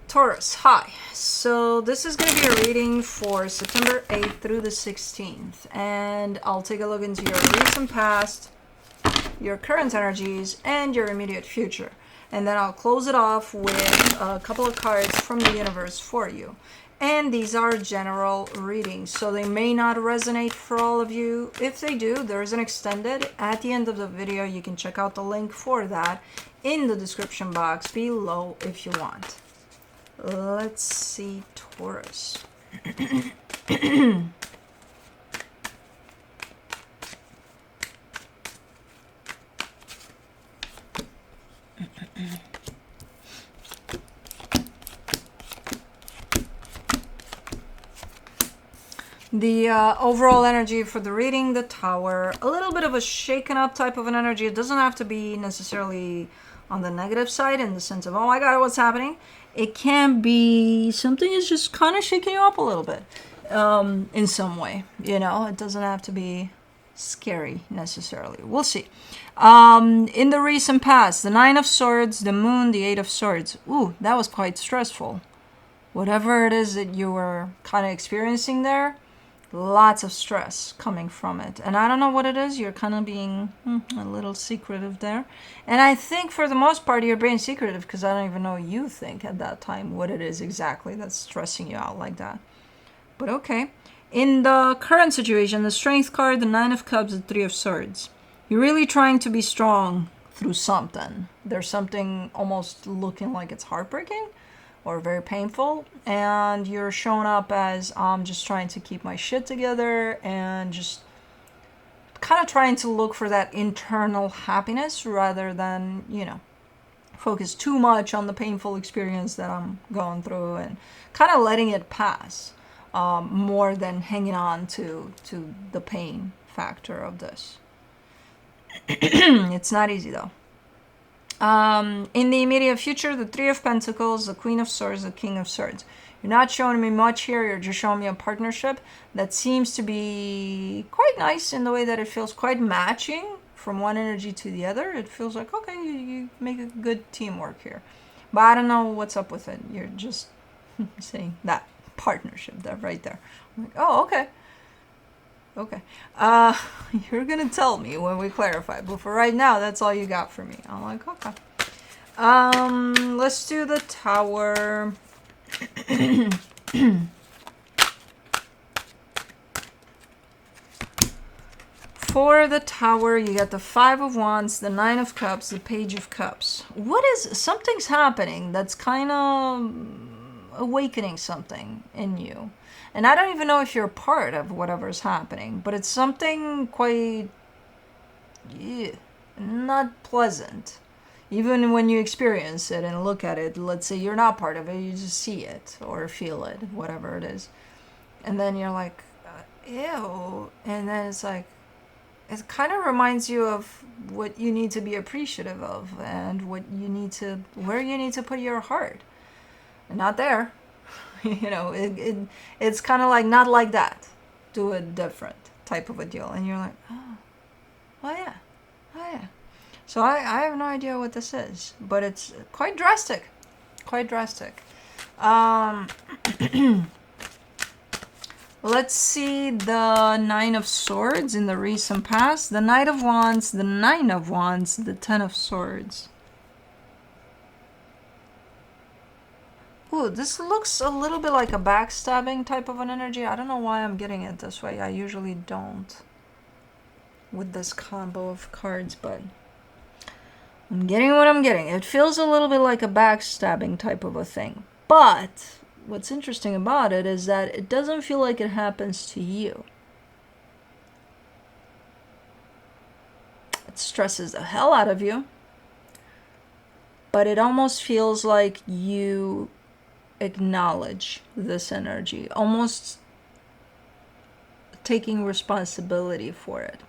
Taurus, hi. So this is going to be a reading for September 8th through the 16th. And I'll take a look into your recent past, your current energies, and your immediate future. And then I'll close it off with a couple of cards from the universe for you. And these are general readings, so they may not resonate for all of you. If they do, there's an extended. At the end of the video, you can check out the link for that in the description box below if you want. Let's see, Taurus. The overall energy for the reading, the Tower, a little bit of a shaken up type of an energy. It doesn't have to be necessarily on the negative side in the sense of, oh my God, what's happening? It can be something is just kind of shaking you up a little bit in some way. You know, it doesn't have to be scary necessarily. We'll see. In the recent past, the Nine of Swords, the Moon, the Eight of Swords. Ooh, that was quite stressful. Whatever it is that you were kind of experiencing there, lots of stress coming from it. And I don't know what it is. You're kind of being a little secretive there. And I think for the most part, you're being secretive because I don't even know you think at that time what it is exactly that's stressing you out like that. But okay. In the current situation, the Strength card, the Nine of Cups, the Three of Swords. You're really trying to be strong through something. There's something almost looking like it's heartbreaking or very painful, and you're showing up as I'm just trying to keep my shit together and just kind of trying to look for that internal happiness rather than, you know, focus too much on the painful experience that I'm going through and kind of letting it pass more than hanging on to the pain factor of this. It's not easy though. In the immediate future, the Three of Pentacles, the Queen of Swords, the King of Swords. You're not showing me much here. You're just showing me a partnership that seems to be quite nice in the way that it feels quite matching from one energy to the other. It feels like, okay, you make a good teamwork here. But I don't know what's up with it. You're just saying that partnership there, right there. I'm like, oh, okay. Okay. You're going to tell me when we clarify. But for right now, that's all you got for me. I'm like, okay. Let's do the Tower. For the Tower, you got the Five of Wands, the Nine of Cups, the Page of Cups. Something's happening that's kind of awakening something in you. And I don't even know if you're part of whatever's happening, but it's something quite not pleasant. Even when you experience it and look at it, let's say you're not part of it, you just see it or feel it, whatever it is. And then you're like, ew. And then it's like, it kind of reminds you of what you need to be appreciative of and where you need to put your heart. And not there. You know, it's kind of like not like that. Do a different type of a deal. And you're like, oh yeah. So I have no idea what this is. But it's quite drastic. Let's see the Nine of Swords in the recent past. The Knight of Wands, the Nine of Wands, the Ten of Swords. Ooh, this looks a little bit like a backstabbing type of an energy. I don't know why I'm getting it this way. I usually don't with this combo of cards, but I'm getting what I'm getting. It feels a little bit like a backstabbing type of a thing. But what's interesting about it is that it doesn't feel like it happens to you. It stresses the hell out of you. But it almost feels like you acknowledge this energy, almost taking responsibility for it.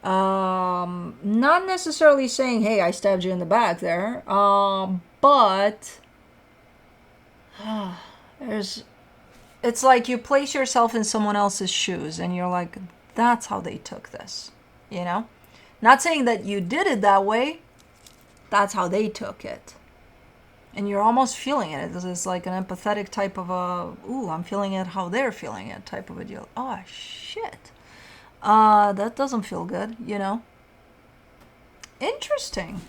Not necessarily saying, hey, I stabbed you in the back there, but it's like you place yourself in someone else's shoes and you're like, that's how they took this, you know? Not saying that you did it that way, that's how they took it. And you're almost feeling it. It's like an empathetic type of a, ooh, I'm feeling it how they're feeling it type of a deal. Oh, shit. That doesn't feel good, you know? Interesting.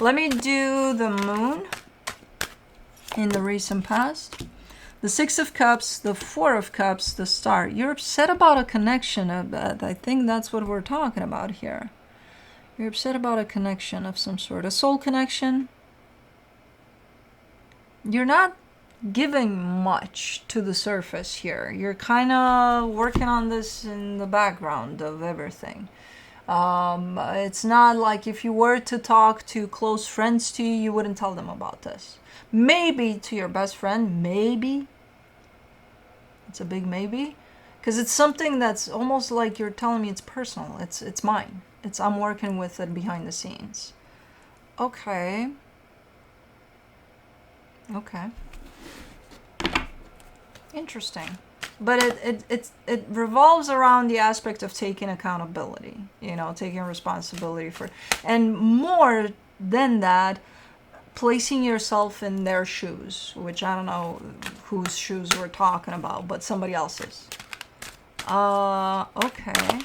Let me do the moon in the recent past. The Six of Cups, the Four of Cups, the Star. You're upset about a connection. I think that's what we're talking about here. You're upset about a connection of some sort. A soul connection. You're not giving much to the surface here. You're kind of working on this in the background of everything. It's not like if you were to talk to close friends to you, you wouldn't tell them about this. Maybe to your best friend, maybe. It's a big maybe. Because it's something that's almost like you're telling me it's personal. It's mine. I'm working with it behind the scenes. Okay. Okay. Interesting. But it revolves around the aspect of taking accountability, taking responsibility for, and more than that, placing yourself in their shoes, which I don't know whose shoes we're talking about, but somebody else's. Okay.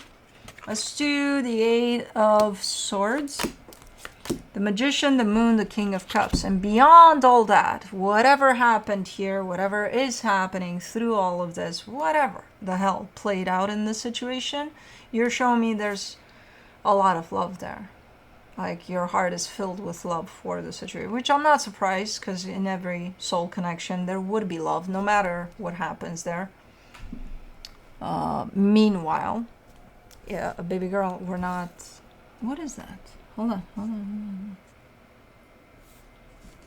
Let's do the Eight of Swords. The Magician, the Moon, the King of Cups. And beyond all that, whatever happened here, whatever is happening through all of this, whatever the hell played out in this situation, you're showing me there's a lot of love there. Like your heart is filled with love for the situation, which I'm not surprised, because in every soul connection there would be love, no matter what happens there. Meanwhile, yeah, baby girl, we're not... What is that? Hold on.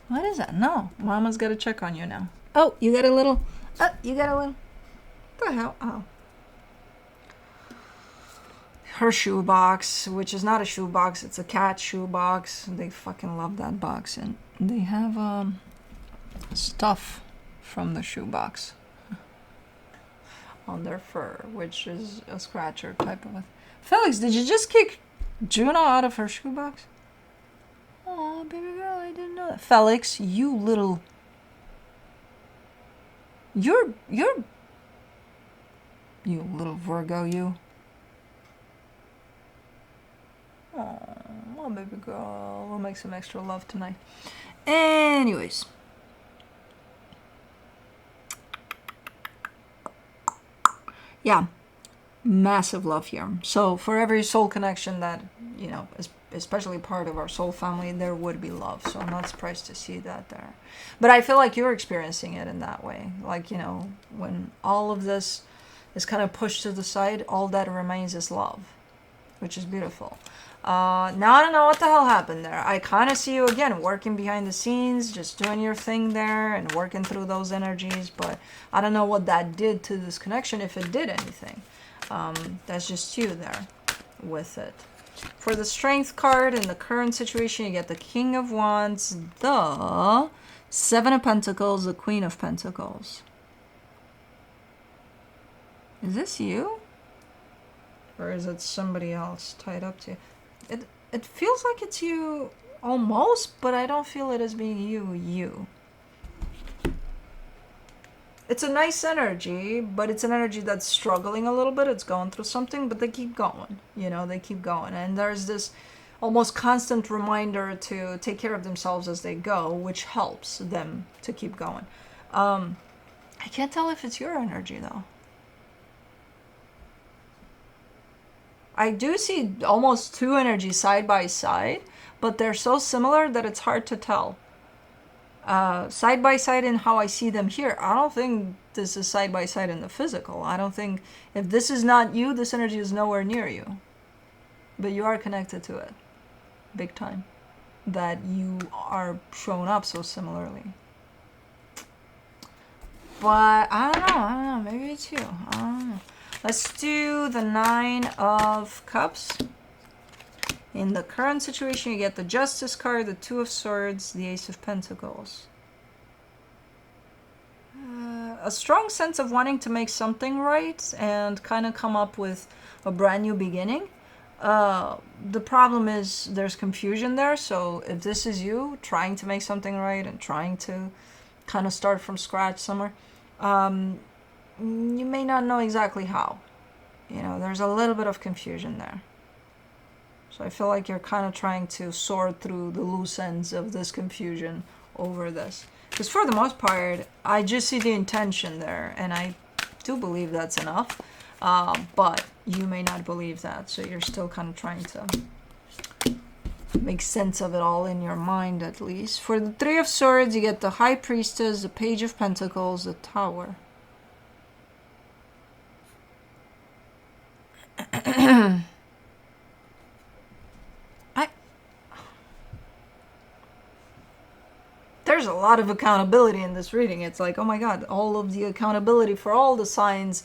What is that? No, Mama's got to check on you now. Oh, you got a little... What the hell? Oh. Her shoe box, which is not a shoe box, it's a cat shoe box. They fucking love that box. And they have stuff from the shoe box on their fur, which is a scratcher type of a... Felix, did you just kick Juno out of her shoebox? Oh, baby girl, I didn't know that. Felix, you little... You're... You little Virgo, you. Oh, baby girl. We'll make some extra love tonight. Anyways. Yeah. Massive love here. So for every soul connection that, is especially part of our soul family, there would be love. So I'm not surprised to see that there. But I feel like you're experiencing it in that way. Like, when all of this is kind of pushed to the side, all that remains is love, which is beautiful. Now I don't know what the hell happened there. I kind of see you again working behind the scenes, just doing your thing there and working through those energies. But I don't know what that did to this connection, if it did anything. That's just you there with it. For the Strength card in the current situation, you get the King of Wands, the Seven of Pentacles, the Queen of Pentacles. Is this you? Or is it somebody else tied up to you? It feels like it's you almost, but I don't feel it as being you. It's a nice energy, but it's an energy that's struggling a little bit. It's going through something, but they keep going. They keep going. And there's this almost constant reminder to take care of themselves as they go, which helps them to keep going. I can't tell if it's your energy, though. I do see almost two energies side by side, but they're so similar that it's hard to tell. Side by side in how I see them here. I don't think this is side by side in the physical. I don't think, if this is not you, this energy is nowhere near you. But you are connected to it. Big time. That you are showing up so similarly. But I don't know. Maybe it's you. I don't know. Let's do the Nine of Cups. In the current situation, you get the Justice card, the Two of Swords, the Ace of Pentacles. A strong sense of wanting to make something right and kind of come up with a brand new beginning. The problem is there's confusion there. So if this is you trying to make something right and trying to kind of start from scratch somewhere, you may not know exactly how. You know, there's a little bit of confusion there. So I feel like you're kind of trying to sort through the loose ends of this confusion over this. Because for the most part, I just see the intention there, and I do believe that's enough. But you may not believe that, so you're still kind of trying to make sense of it all in your mind, at least. For the Three of Swords, you get the High Priestess, the Page of Pentacles, the Tower. There's a lot of accountability in this reading. It's like, oh my god, all of the accountability for all the signs,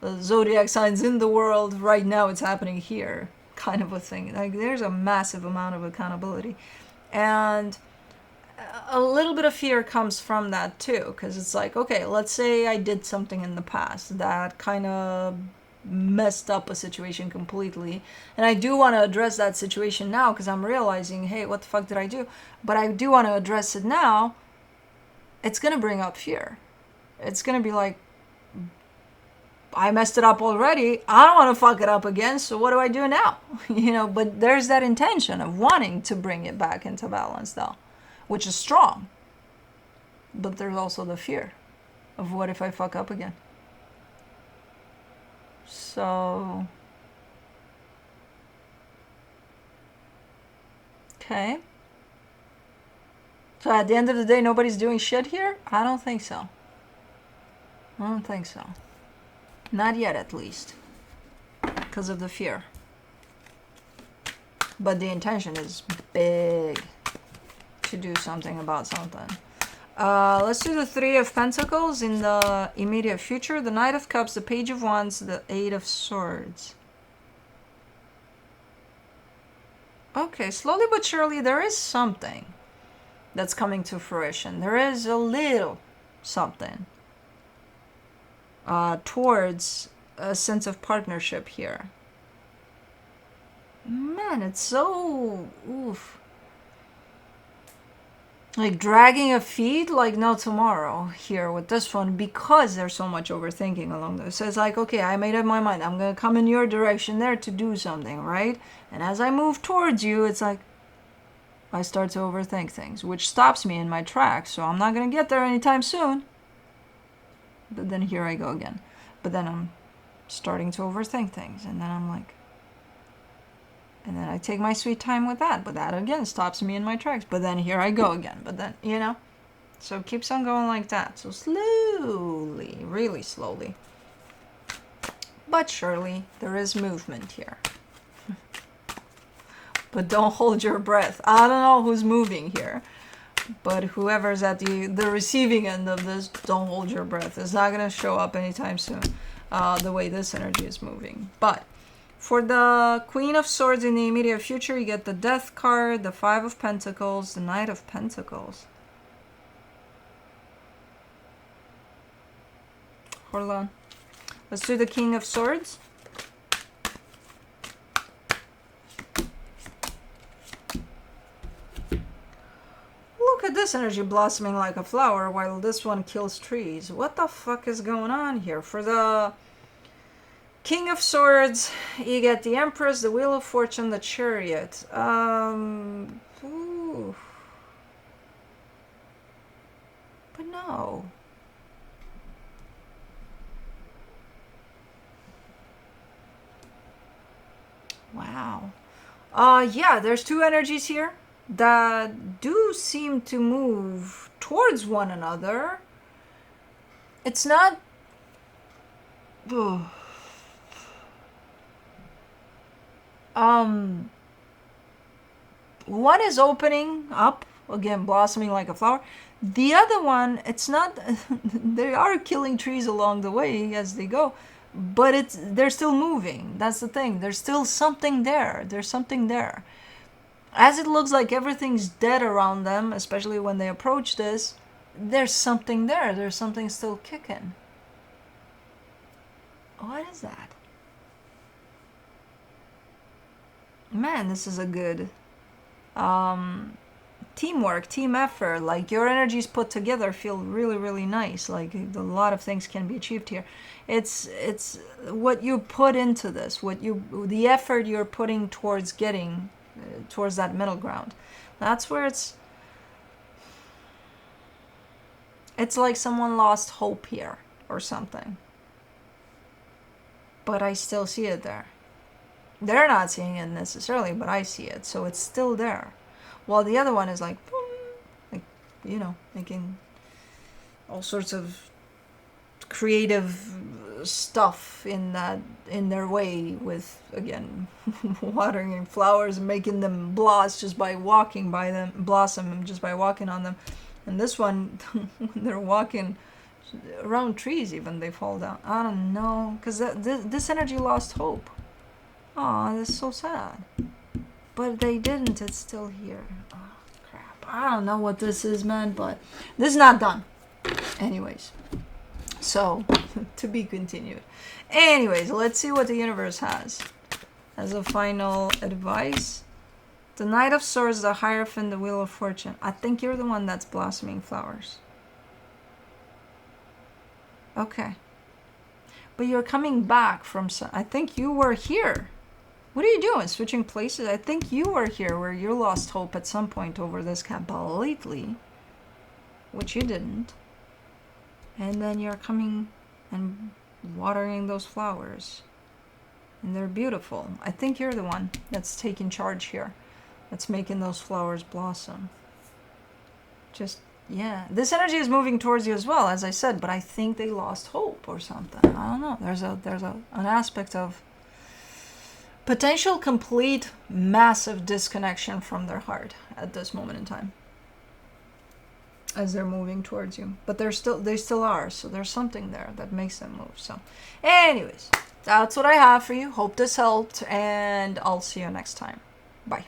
the zodiac signs in the world right now, it's happening here, kind of a thing. Like, there's a massive amount of accountability, and a little bit of fear comes from that too, because it's like, okay, let's say I did something in the past that kind of messed up a situation completely, and I do want to address that situation now because I'm realizing, hey, what the fuck did I do? But I do want to address it now. It's gonna bring up fear. It's gonna be like, I messed it up already, I don't want to fuck it up again, so what do I do now? You know, but there's that intention of wanting to bring it back into balance though, which is strong. But there's also the fear of, what if I fuck up again? So, okay. So at the end of the day, nobody's doing shit here? I don't think so. I don't think so. Not yet, at least. Because of the fear. But the intention is big to do something about something. Let's do the Three of Pentacles in the immediate future. The Knight of Cups, the Page of Wands, the Eight of Swords. Okay, slowly but surely there is something that's coming to fruition. There is a little something towards a sense of partnership here. Man, it's so... oof. Like dragging a feet like no tomorrow here with this one, because there's so much overthinking along those. So it's like, okay, I made up my mind. I'm going to come in your direction there to do something, right? And as I move towards you, it's like I start to overthink things, which stops me in my tracks. So I'm not going to get there anytime soon. But then here I go again. But then I'm starting to overthink things. And then I'm like... and then I take my sweet time with that. But that again stops me in my tracks. But then here I go again. But then, you know. So it keeps on going like that. So slowly, really slowly, but surely, there is movement here. But don't hold your breath. I don't know who's moving here. But whoever's at the receiving end of this, don't hold your breath. It's not going to show up anytime soon. The way this energy is moving. But for the Queen of Swords in the immediate future, you get the Death card, the Five of Pentacles, the Knight of Pentacles. Hold on. Let's do the King of Swords. Look at this energy blossoming like a flower while this one kills trees. What the fuck is going on here? For the King of Swords, you get the Empress, the Wheel of Fortune, the Chariot. Ooh. But no. Wow. Yeah, there's two energies here that do seem to move towards one another. It's not... Ugh. One is opening up, again, blossoming like a flower. The other one, it's not... they are killing trees along the way as they go, but they're still moving. That's the thing. There's still something there. There's something there. As it looks like everything's dead around them, especially when they approach this, there's something there. There's something still kicking. What is that? man, this is a good teamwork, team effort. Like your energies put together feel really, really nice. Like a lot of things can be achieved here. It's what you put into this, the effort you're putting towards getting towards that middle ground. That's where it's like someone lost hope here or something. But I still see it there. They're not seeing it necessarily, but I see it. So it's still there. While the other one is like, boom, like, making all sorts of creative stuff in their way with, again, watering flowers and making them blossom just by walking on them. And this one, when they're walking around trees, even they fall down. I don't know, because this energy lost hope. Aw, this is so sad. But they didn't. It's still here. Oh, crap. I don't know what this is, man, but this is not done. Anyways. So, to be continued. Anyways, let's see what the universe has. As a final advice. The Knight of Swords, the Hierophant, the Wheel of Fortune. I think you're the one that's blossoming flowers. Okay. But you're coming back from I think you were here. What are you doing? Switching places? I think you were here where you lost hope at some point over this completely. Which you didn't. And then you're coming and watering those flowers. And they're beautiful. I think you're the one that's taking charge here. That's making those flowers blossom. Just, yeah. This energy is moving towards you as well, as I said. But I think they lost hope or something. I don't know. There's an aspect of potential complete massive disconnection from their heart at this moment in time as they're moving towards you, but they still are, so there's something there that makes them move. So anyways, that's what I have for you. Hope this helped, and I'll see you next time. Bye.